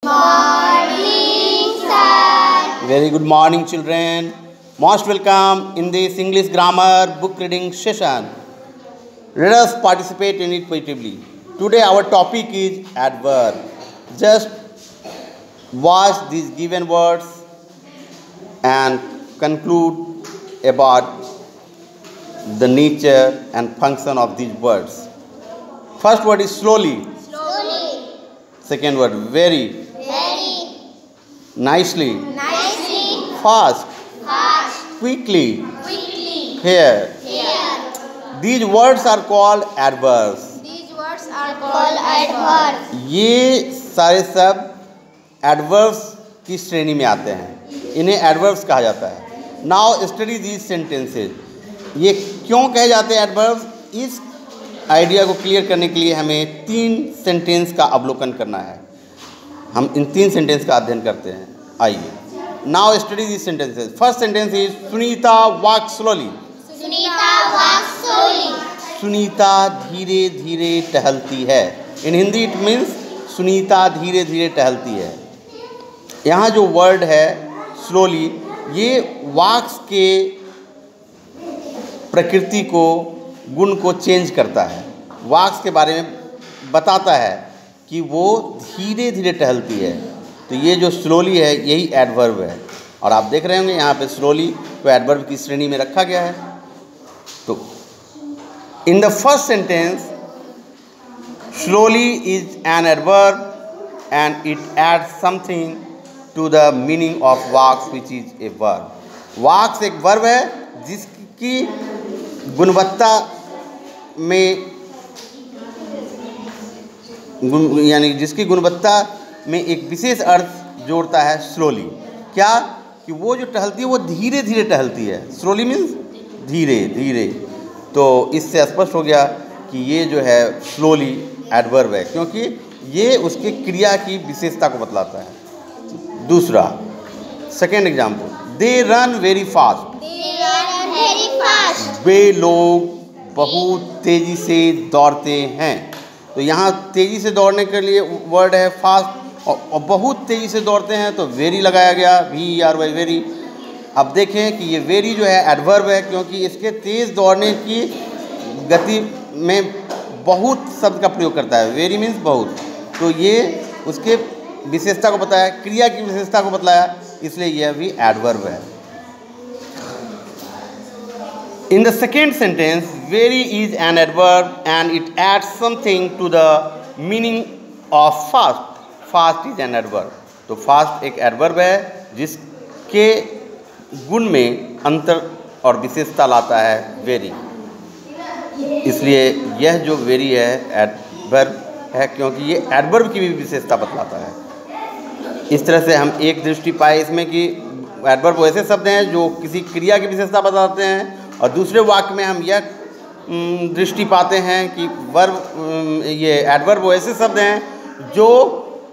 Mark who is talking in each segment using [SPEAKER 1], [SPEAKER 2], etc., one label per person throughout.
[SPEAKER 1] Morning, sir.
[SPEAKER 2] Very good morning, children. Most welcome in this English grammar book reading session. Let us participate in it positively. Today our topic is adverb. Just watch these given words and conclude about the nature and function of these words. First word is slowly.
[SPEAKER 1] Slowly.
[SPEAKER 2] Second word very.
[SPEAKER 1] Very.
[SPEAKER 2] Nicely.
[SPEAKER 1] Nicely.
[SPEAKER 2] Fast.
[SPEAKER 1] Fast.
[SPEAKER 2] Quickly.
[SPEAKER 1] Quickly.
[SPEAKER 2] Here.
[SPEAKER 1] Here.
[SPEAKER 2] These words are called adverbs.
[SPEAKER 1] These words are called adverbs.
[SPEAKER 2] ये सारे सब adverbs की श्रेणी में आते हैं. इन्हें adverbs कहा जाता है. Now study these sentences. ये क्यों कहे जाते हैं एडवर्ब्स? इस आइडिया को क्लियर करने के लिए हमें 3 सेंटेंस का अवलोकन करना है. हम इन 3 सेंटेंस का अध्ययन करते हैं. आइए. Now study these sentences. First sentence is Sunita walk slowly.
[SPEAKER 1] Sunita walks slowly.
[SPEAKER 2] Sunita धीरे धीरे टहलती है. In Hindi it means Sunita धीरे धीरे टहलती है. यहाँ जो वर्ड है स्लोली, ये वॉक्स के प्रकृति को, गुण को चेंज करता है. वॉक्स के बारे में बताता है कि वो धीरे धीरे टहलती है. तो ये जो स्लोली है यही एडवर्ब है. और आप देख रहे होंगे यहाँ पे स्लोली को एडवर्ब की श्रेणी में रखा गया है. तो in the first sentence slowly is an adverb and it adds something to the meaning of walks, which is a verb. walks एक वर्ब है जिसकी गुणवत्ता में यानी जिसकी गुणवत्ता में एक विशेष अर्थ जोड़ता है स्लोली. क्या? कि वो जो टहलती है वो धीरे धीरे टहलती है. स्लोली मीन्स धीरे धीरे. तो इससे स्पष्ट हो गया कि ये जो है स्लोली एडवर्ब है, क्योंकि ये उसके क्रिया की विशेषता को बतलाता है. दूसरा second example, they run very fast.
[SPEAKER 1] They run very fast.
[SPEAKER 2] वे लोग बहुत तेज़ी से दौड़ते हैं. तो यहाँ तेज़ी से दौड़ने के लिए वर्ड है फास्ट, और बहुत तेज़ी से दौड़ते हैं तो वेरी लगाया गया, VERY वेरी. अब देखें कि ये वेरी जो है एडवर्ब है, क्योंकि इसके तेज़ दौड़ने की गति में बहुत शब्द का प्रयोग करता है. वेरी मीन्स बहुत. तो ये उसके विशेषता को बताया, क्रिया की विशेषता को बतलाया, इसलिए यह भी एडवर्ब है. In the second sentence, very is an adverb and it adds something to the meaning of fast. Fast is an adverb. तो फास्ट एक एडवर्ब है जिसके गुण में अंतर और विशेषता लाता है वेरी. इसलिए यह जो वेरी है एडवर्ब है, क्योंकि ये एडवर्ब की भी विशेषता बतलाता है. इस तरह से हम एक दृष्टि पाए इसमें कि एडवर्ब ऐसे शब्द हैं जो किसी क्रिया की विशेषता बताते हैं, और दूसरे वाक्य में हम यह दृष्टि पाते हैं कि वर्ब ये एडवर्ब ऐसे शब्द हैं जो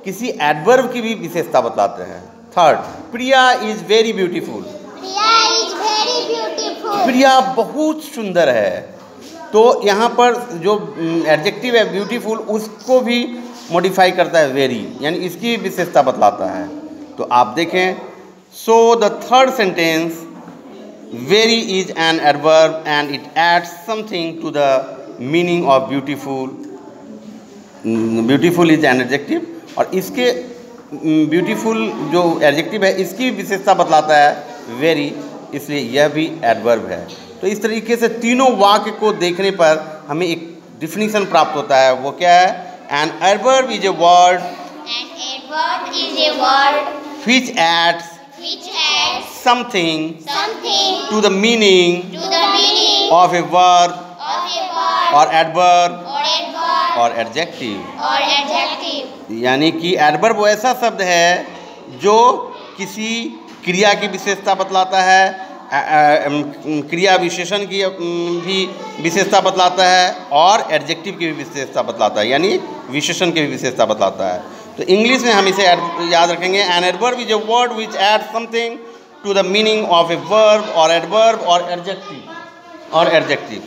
[SPEAKER 2] किसी एडवर्ब की भी विशेषता बतलाते हैं. Third, Priya is very beautiful.
[SPEAKER 1] Priya is very beautiful.
[SPEAKER 2] प्रिया बहुत सुंदर है. तो यहाँ पर जो एडजेक्टिव है ब्यूटीफुल, उसको भी मॉडिफाई करता है वेरी, यानी इसकी विशेषता बतलाता है. तो आप देखें, so the third sentence, very is an adverb and it adds something to the meaning of beautiful. Beautiful is an adjective, और इसके ब्यूटीफुल जो एडजेक्टिव है इसकी विशेषता बतलाता है वेरी, इसलिए यह भी एडवर्ब है. तो इस तरीके से तीनों वाक्य को देखने पर हमें एक डिफिनीशन प्राप्त होता है. वो क्या है? N adverb is a word.
[SPEAKER 1] An adverb is a word
[SPEAKER 2] which adds
[SPEAKER 1] which adds
[SPEAKER 2] something
[SPEAKER 1] something
[SPEAKER 2] to the meaning
[SPEAKER 1] to the meaning
[SPEAKER 2] of a verb
[SPEAKER 1] of a word
[SPEAKER 2] or adverb
[SPEAKER 1] or adverb
[SPEAKER 2] or adjective.
[SPEAKER 1] or adjective.
[SPEAKER 2] यानी कि adverb वो ऐसा शब्द है जो किसी क्रिया की विशेषता बतलाता है, क्रिया विशेषण की भी विशेषता बतलाता है, और एडजेक्टिव की भी विशेषता बतलाता है, यानी विशेषण की भी विशेषता बतलाता है. तो इंग्लिश में हम इसे याद रखेंगे, an adverb is a word which add something to the meaning of a verb और एडवर्ब और एडजेक्टिव.